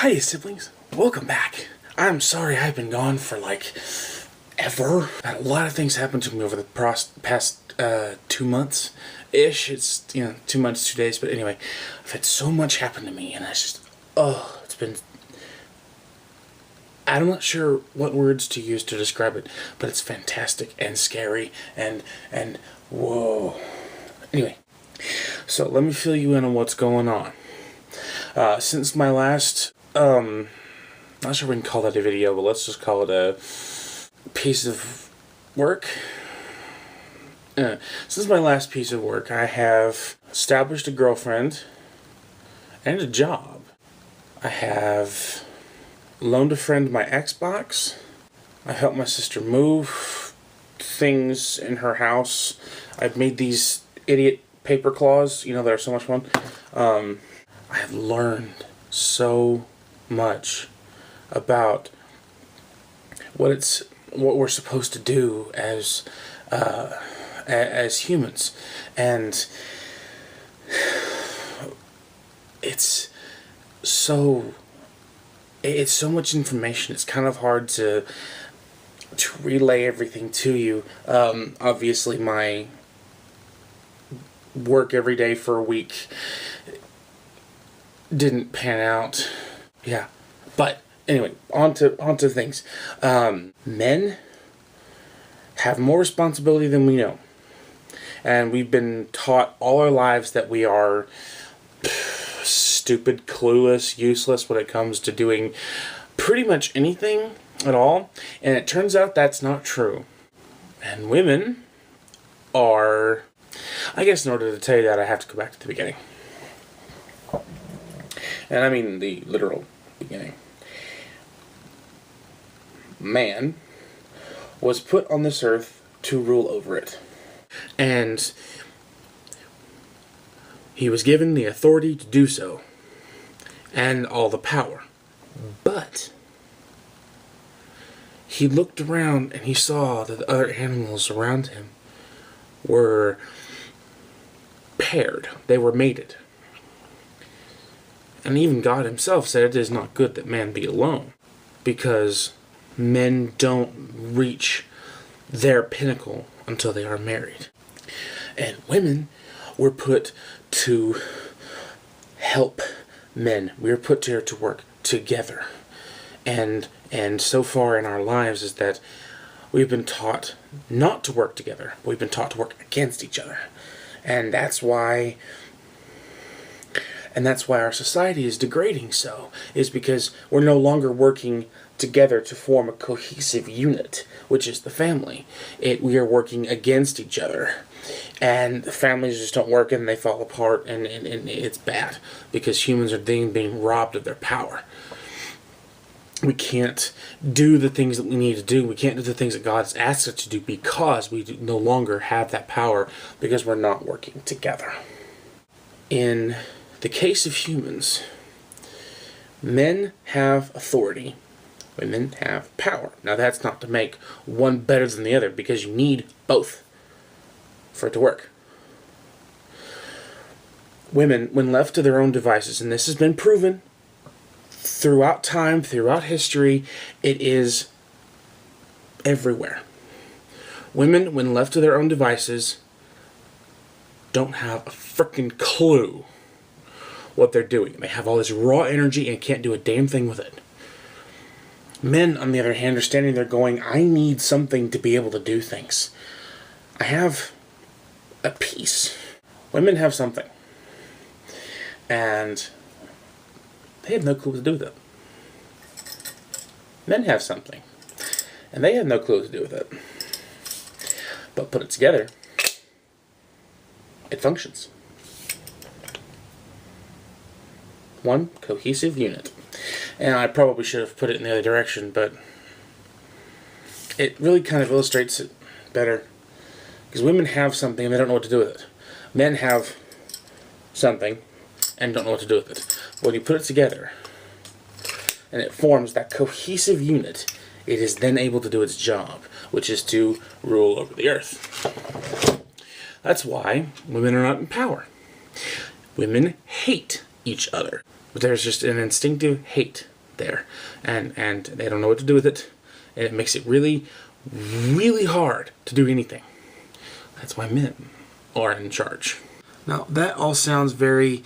Hi, siblings. Welcome back. I'm sorry I've been gone for ever. Had a lot of things happen to me over the past 2 months-ish. It's, 2 months, 2 days. But anyway, I've had so much happen to me, and it's been... I'm not sure what words to use to describe it, but it's fantastic and scary and whoa. Anyway, so let me fill you in on what's going on. Since my last, not sure we can call that a video, but let's just call it a piece of work. Since my last piece of work, I have established a girlfriend and a job. I have loaned a friend my Xbox. I helped my sister move things in her house. I've made these idiot paper claws, they're so much fun. I have learned so much about what we're supposed to do as humans, and it's so much information. It's kind of hard to relay everything to you. Obviously, my work every day for a week didn't pan out. Yeah. But anyway, on to things. Men have more responsibility than we know. And we've been taught all our lives that we are stupid, clueless, useless when it comes to doing pretty much anything at all. And it turns out that's not true. And women are... I guess in order to tell you that, I have to go back to the beginning. And I mean the literal beginning. Man was put on this earth to rule over it. And he was given the authority to do so. And all the power. But he looked around and he saw that the other animals around him were paired. They were mated. And even God himself said it is not good that man be alone, because men don't reach their pinnacle until they are married. And women were put to help men. We were put here to work together. And so far in our lives is that we've been taught not to work together. We've been taught to work against each other. And that's why our society is degrading so, is because we're no longer working together to form a cohesive unit, which is the family. We are working against each other. And the families just don't work and they fall apart, and it's bad, because humans are being robbed of their power. We can't do the things that we need to do. We can't do the things that God's asked us to do because we no longer have that power, because we're not working together. In the case of humans, men have authority, women have power. Now that's not to make one better than the other, because you need both for it to work. Women, when left to their own devices, and this has been proven throughout time, throughout history, it is everywhere. Women, when left to their own devices, don't have a frickin' clue what they're doing. They have all this raw energy and can't do a damn thing with it. Men, on the other hand, are standing there going, I need something to be able to do things. I have a piece. Women have something. And they have no clue what to do with it. Men have something. And they have no clue what to do with it. But put it together, it functions. One cohesive unit. And I probably should have put it in the other direction, but it really kind of illustrates it better. Because women have something and they don't know what to do with it. Men have something and don't know what to do with it. But when you put it together and it forms that cohesive unit, it is then able to do its job, which is to rule over the earth. That's why women are not in power. Women hate each other. But there's just an instinctive hate there, and they don't know what to do with it, and it makes it really, really hard to do anything. That's why men are in charge. Now, that all sounds very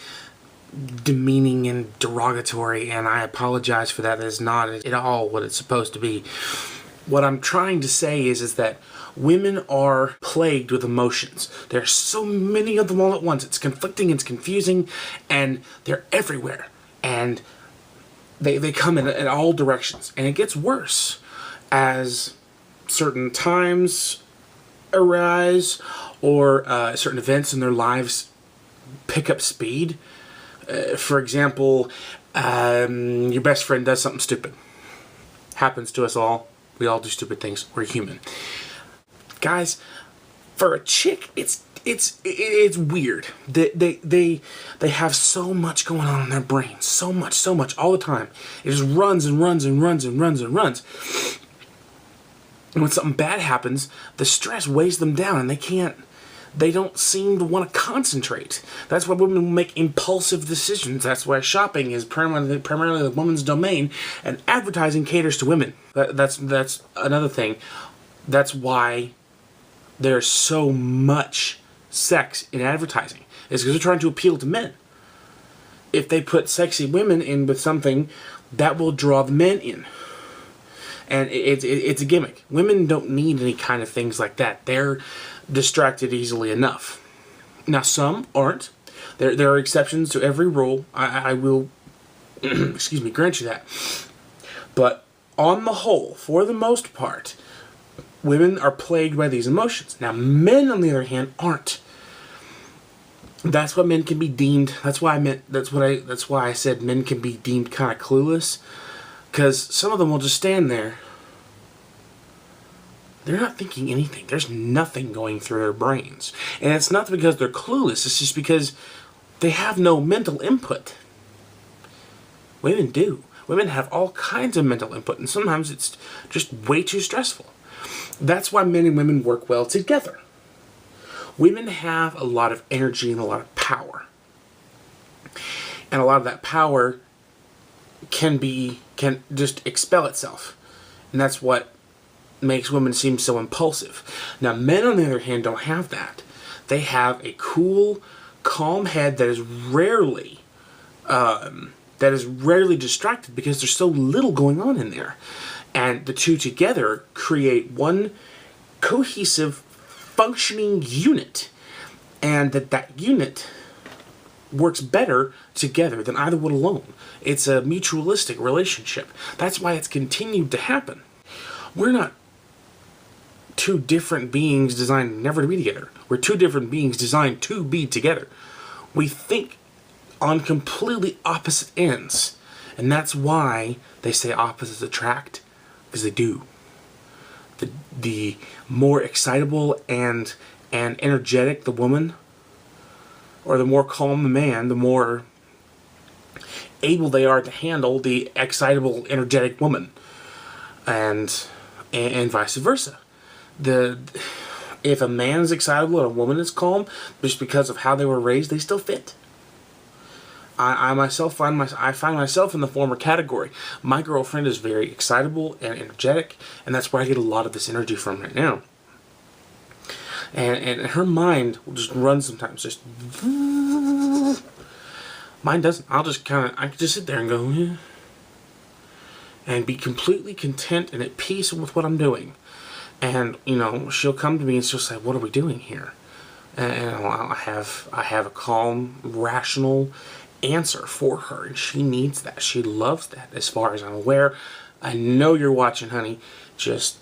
demeaning and derogatory, and I apologize for that. That is not at all what it's supposed to be. What I'm trying to say is that women are plagued with emotions. There are so many of them all at once. It's conflicting, it's confusing, and they're everywhere. And they come in all directions. And it gets worse as certain times arise or certain events in their lives pick up speed. For example, your best friend does something stupid. Happens to us all. We all do stupid things. We're human. Guys, for a chick, it's weird. They have so much going on in their brain. So much all the time. It just runs and runs and runs and runs and runs. And when something bad happens, the stress weighs them down and they don't seem to want to concentrate. That's why women make impulsive decisions. That's why shopping is primarily the woman's domain, and advertising caters to women. That's another thing. That's why there's so much sex in advertising. It's because they're trying to appeal to men. If they put sexy women in with something, that will draw the men in. And it's a gimmick. Women don't need any kind of things like that. They're distracted easily enough. Now, some aren't. There are exceptions to every rule. I will, grant you that. But on the whole, for the most part, women are plagued by these emotions. Now, men, on the other hand, aren't. That's why men can be deemed. That's why I said men can be deemed kind of clueless. Because some of them will just stand there. They're not thinking anything. There's nothing going through their brains. And it's not because they're clueless. It's just because they have no mental input. Women do. Women have all kinds of mental input. And sometimes it's just way too stressful. That's why men and women work well together. Women have a lot of energy and a lot of power. And a lot of that power can just expel itself. And that's what makes women seem so impulsive. Now, men, on the other hand, don't have that. They have a cool, calm head that is rarely distracted because there's so little going on in there. And the two together create one cohesive, functioning unit. And that unit works better together than either would alone. It's a mutualistic relationship. That's why it's continued to happen. We're not two different beings designed never to be together. We're two different beings designed to be together. We think on completely opposite ends. And that's why they say opposites attract, because they do. The more excitable and energetic the woman, or the more calm the man, the more able they are to handle the excitable, energetic woman, and vice versa. If a man is excitable and a woman is calm, just because of how they were raised, they still fit. I myself find myself in the former category. My girlfriend is very excitable and energetic, and that's where I get a lot of this energy from right now. And her mind will just run sometimes, just. Mine doesn't. I can just sit there and go, yeah, and be completely content and at peace with what I'm doing. And, she'll come to me and she'll say, what are we doing here? And I have a calm, rational answer for her, and she needs that. She loves that, as far as I'm aware. I know you're watching, honey. Just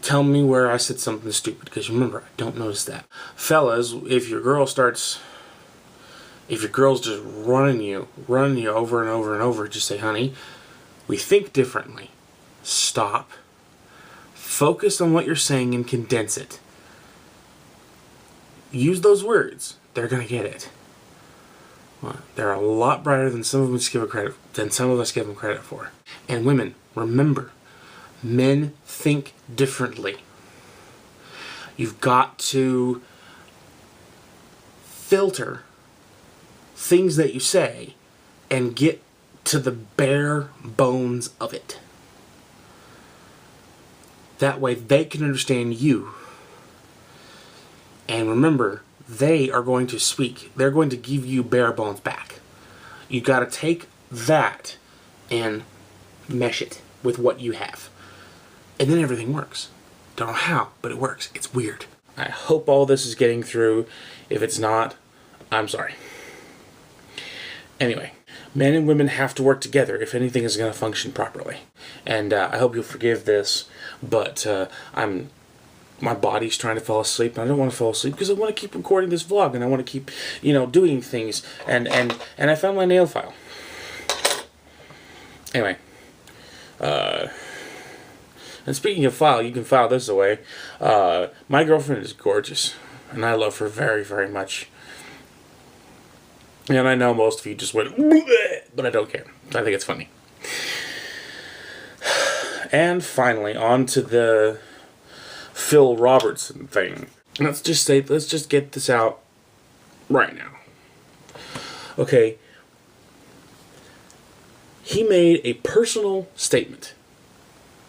tell me where I said something stupid, because remember, I don't notice that. Fellas, if your girl's just running you over and over and over, just say, honey, we think differently. Stop. Focus on what you're saying and condense it. Use those words. They're going to get it. Well, they're a lot brighter than some of us give them credit for. And women, remember, men think differently. You've got to filter things that you say and get to the bare bones of it. That way they can understand you. And remember, they are going to speak. They're going to give you bare bones back. You got to take that and mesh it with what you have. And then everything works. Don't know how, but it works. It's weird. I hope all this is getting through. If it's not, I'm sorry. Anyway, men and women have to work together if anything is going to function properly. And I hope you'll forgive this, but my body's trying to fall asleep, and I don't want to fall asleep because I want to keep recording this vlog, and I want to keep, doing things. And I found my nail file. Anyway, and speaking of file, you can file this away. My girlfriend is gorgeous, and I love her very, very much. And I know most of you just went, bleh, but I don't care. I think it's funny. And finally, on to the Phil Robertson thing. Let's just get this out right now. Okay. He made a personal statement.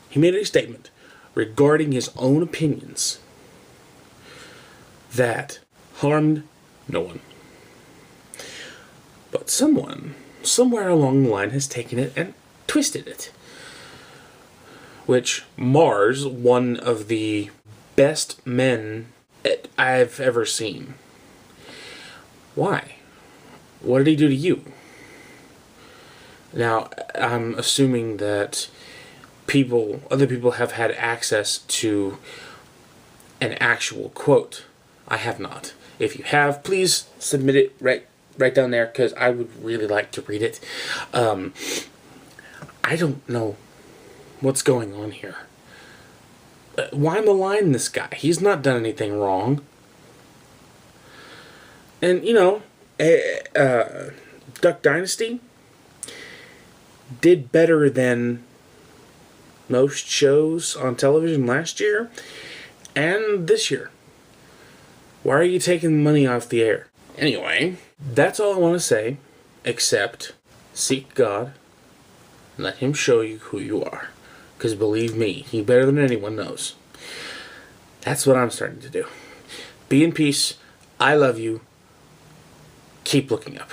He made a statement regarding his own opinions that harmed no one. But someone, somewhere along the line, has taken it and twisted it. Which mars one of the best men I've ever seen. Why? What did he do to you? Now, I'm assuming that other people have had access to an actual quote. I have not. If you have, please submit it right down there, because I would really like to read it. I don't know what's going on here. Why malign this guy? He's not done anything wrong. And, Duck Dynasty did better than most shows on television last year and this year. Why are you taking money off the air? Anyway, that's all I want to say, except seek God and let Him show you who you are. Because believe me, He better than anyone knows. That's what I'm starting to do. Be in peace. I love you. Keep looking up.